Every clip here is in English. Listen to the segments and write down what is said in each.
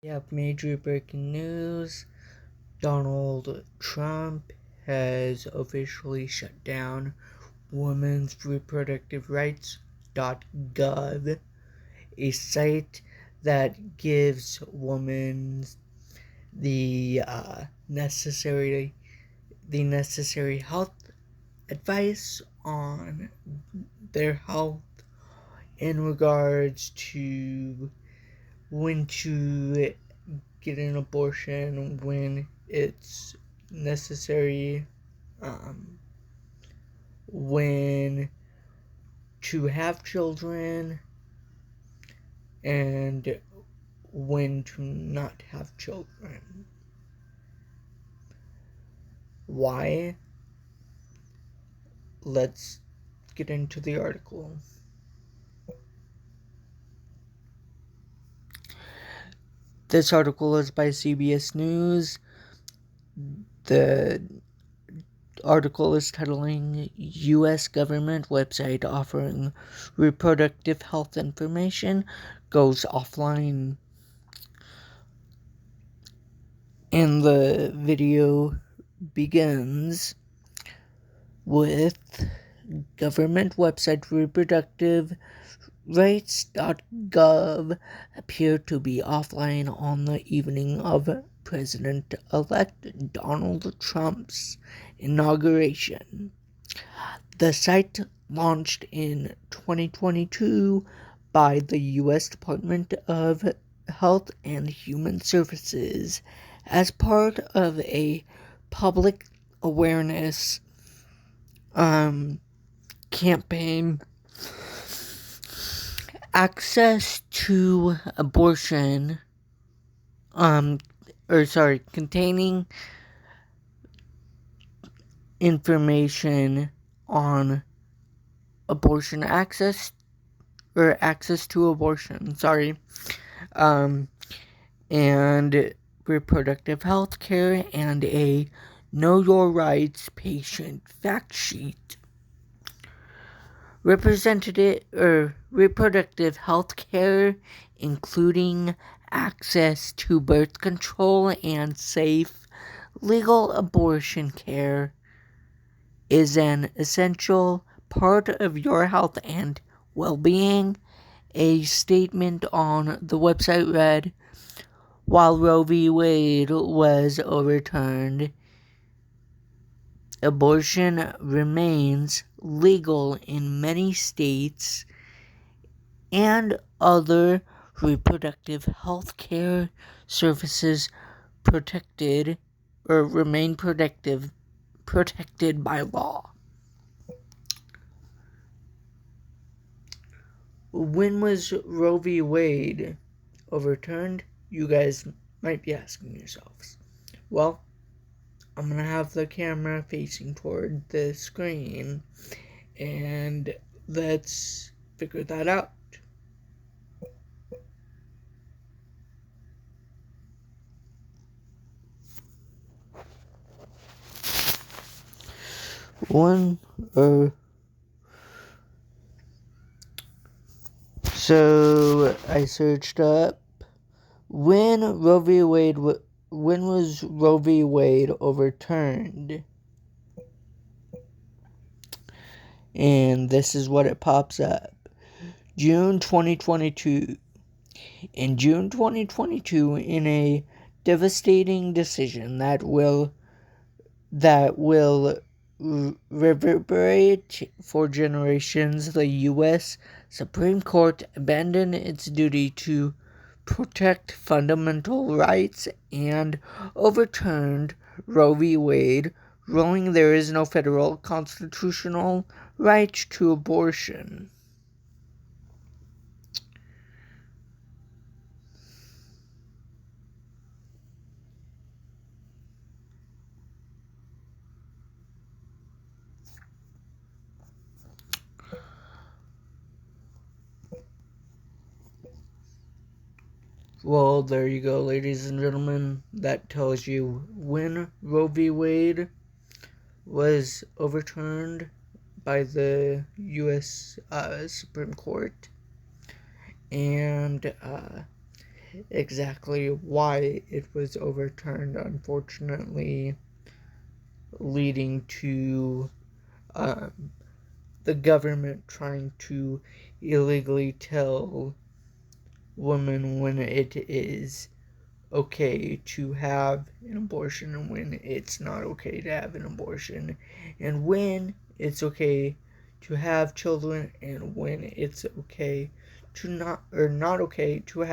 We have major breaking news. Donald Trump has officially shut down women's reproductiverights.gov, a site that gives women the necessary health advice on their health in regards to when to get an abortion, when it's necessary, when to have children, and when to not have children. Why? Let's get into the article. This article is by CBS News. The article is titling U.S. government website offering reproductive health information goes offline. And the video begins with government website reproductiverights.gov appear to be offline on the evening of President-elect Donald Trump's inauguration. The site, launched in 2022 by the U.S. Department of Health and Human Services as part of a public awareness campaign, access to abortion, containing information on abortion access to abortion, and reproductive health care, and a Know Your Rights patient fact sheet. Reproductive health care, including access to birth control and safe, legal abortion care, is an essential part of your health and well-being. A statement on the website read, "While Roe v. Wade was overturned, abortion remains legal in many states, and other reproductive health care services remain protected by law." When was Roe v. Wade overturned? You guys might be asking yourselves. Well, I'm going to have the camera facing toward the screen, and let's figure that out. So I searched up when was Roe v. Wade overturned? And this is what it pops up. June 2022. In June 2022, in a devastating decision that will reverberate for generations, the U.S. Supreme Court abandoned its duty to protect fundamental rights and overturned Roe v. Wade, ruling there is no federal constitutional right to abortion. Well, there you go, ladies and gentlemen. That tells you when Roe v. Wade was overturned by the U.S. Supreme Court. And exactly why it was overturned, unfortunately, leading to the government trying to illegally tell women when it is okay to have an abortion and when it's not okay to have an abortion, and when it's okay to have children and when it's okay to not okay to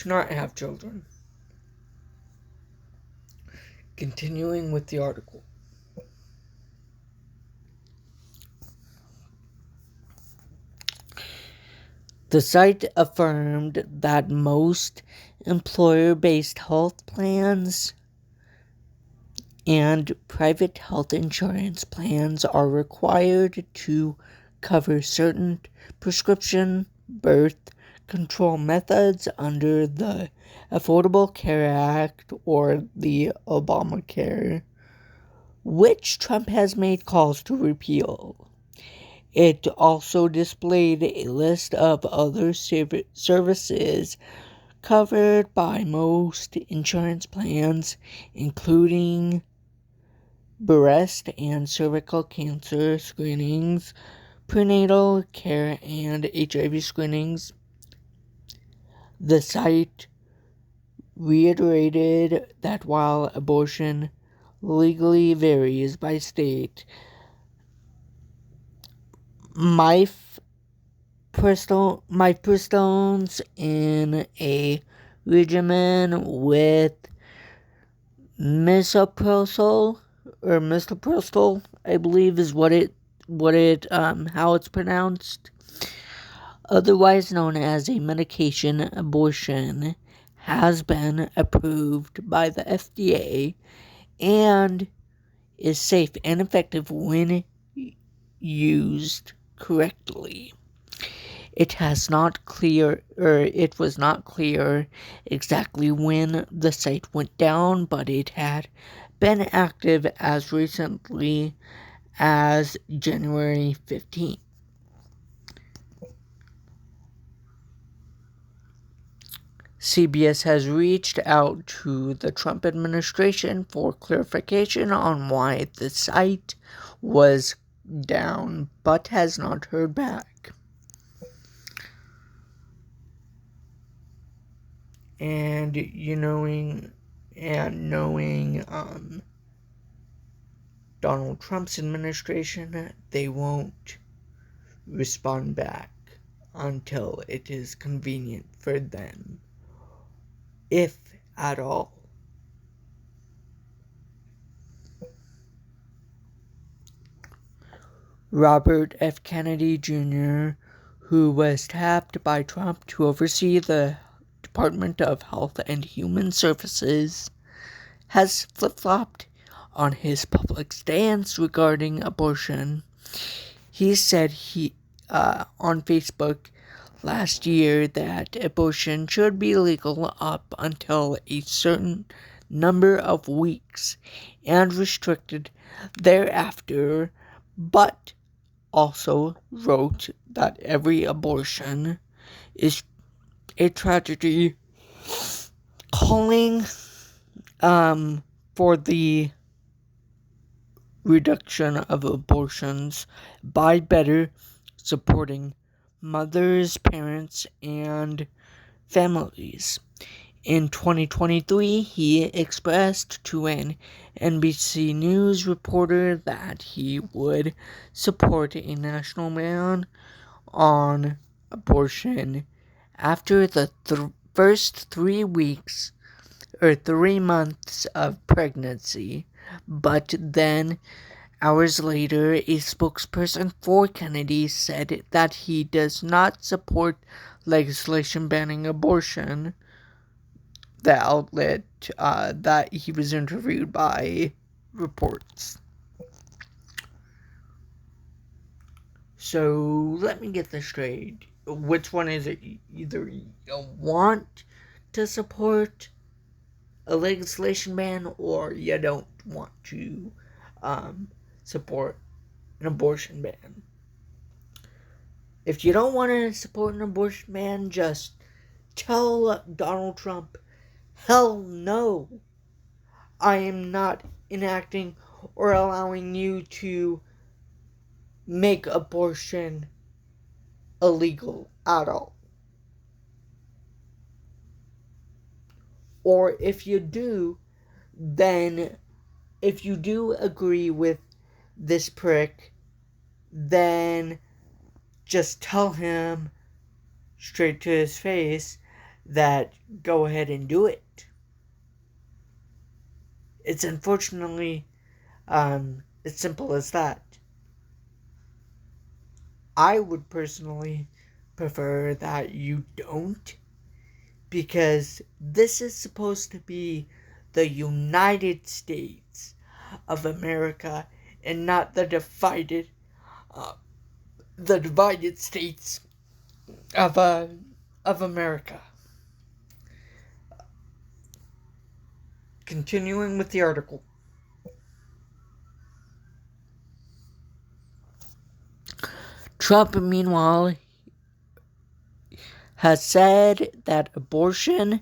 not have children. Continuing with the article. The site affirmed that most employer-based health plans and private health insurance plans are required to cover certain prescription birth control methods under the Affordable Care Act or the Obamacare, which Trump has made calls to repeal. It also displayed a list of other services covered by most insurance plans, including breast and cervical cancer screenings, prenatal care, and HIV screenings. The site reiterated that while abortion legally varies by state, mifestones in a regimen with misoprostol or misoprostol, I believe is how it's pronounced, otherwise known as a medication abortion, has been approved by the FDA and is safe and effective when used correctly. It was not clear exactly when the site went down, but it had been active as recently as January 15th. CBS has reached out to the Trump administration for clarification on why the site was down, but has not heard back. And knowing Donald Trump's administration, they won't respond back until it is convenient for them, if at all. Robert F. Kennedy Jr., who was tapped by Trump to oversee the Department of Health and Human Services, has flip-flopped on his public stance regarding abortion. He said on Facebook last year that abortion should be legal up until a certain number of weeks and restricted thereafter, but also wrote that every abortion is a tragedy, calling for the reduction of abortions by better supporting mothers, parents, and families. In 2023, he expressed to an NBC News reporter that he would support a national ban on abortion after the first 3 weeks or 3 months of pregnancy, but then hours later, a spokesperson for Kennedy said that he does not support legislation banning abortion. The outlet that he was interviewed by reports. So let me get this straight. Which one is it? Either you want to support a legislation ban or you don't want to support an abortion ban. If you don't want to support an abortion ban, just Tell Donald Trump, hell no, I am not enacting or allowing you to make abortion illegal at all. Or if you do, then if you do agree with this prick, then just tell him straight to his face that go ahead and do it. It's unfortunately as simple as that. I would personally prefer that you don't, because this is supposed to be the United States of America and not the divided states of America. Continuing with the article. Trump, meanwhile, has said that abortion,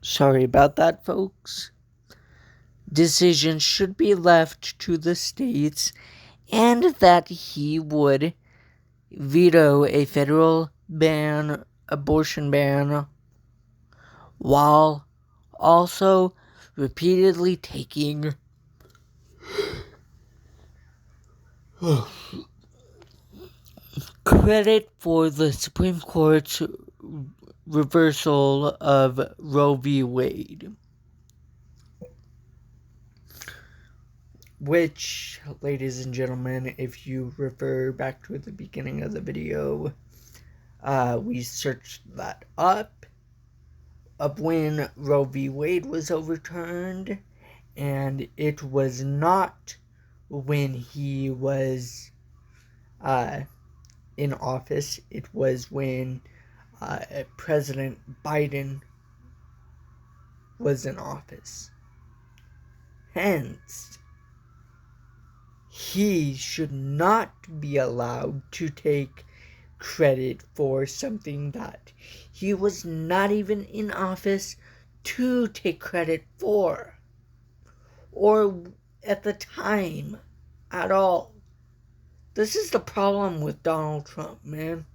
sorry about that, folks, decisions should be left to the states, and that he would veto a federal abortion ban, while also repeatedly taking credit for the Supreme Court's reversal of Roe v. Wade. Which, ladies and gentlemen, if you refer back to the beginning of the video, we searched that up of when Roe v. Wade was overturned, and it was not when he was in office. It was when President Biden was in office. Hence, he should not be allowed to take credit for something that he was not even in office to take credit for, or at the time at all. This is the problem with Donald Trump, man.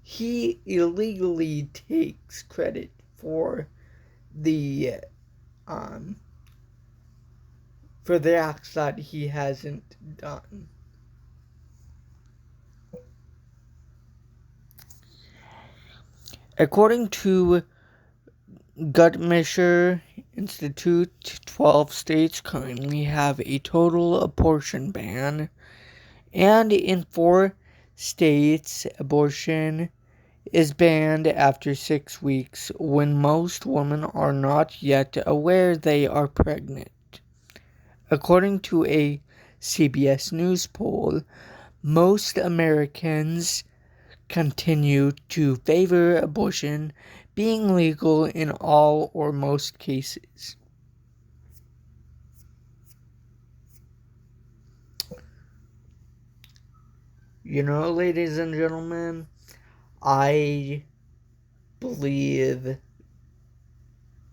He illegally takes credit for the acts that he hasn't done. According to Guttmacher Institute, 12 states currently have a total abortion ban, and in 4 states, abortion is banned after 6 weeks when most women are not yet aware they are pregnant. According to a CBS News poll, most Americans continue to favor abortion being legal in all or most cases. You know, ladies and gentlemen, I believe,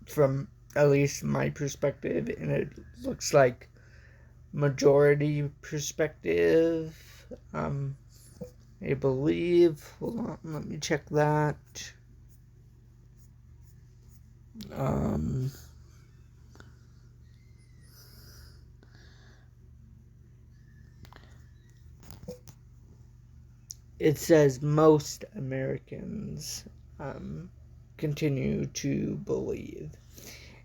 from at least my perspective, and it looks like majority perspective, I believe, hold on, let me check that. It says most Americans continue to believe,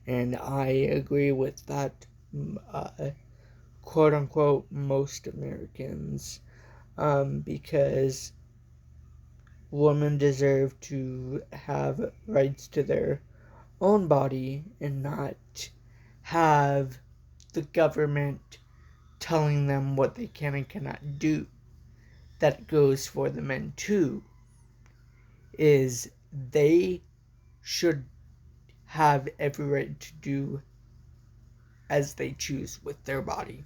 and I agree with that, quote unquote, most Americans, because women deserve to have rights to their own body and not have the government telling them what they can and cannot do. That goes for the men too, is they should have every right to do as they choose with their body.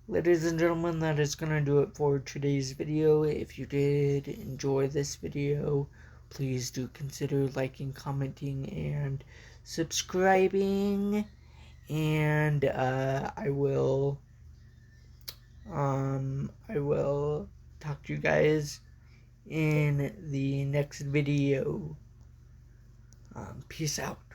Ladies and gentlemen, that is going to do it for today's video. If you did enjoy this video, please do consider liking, commenting, and subscribing. And I will talk to you guys in the next video. Peace out.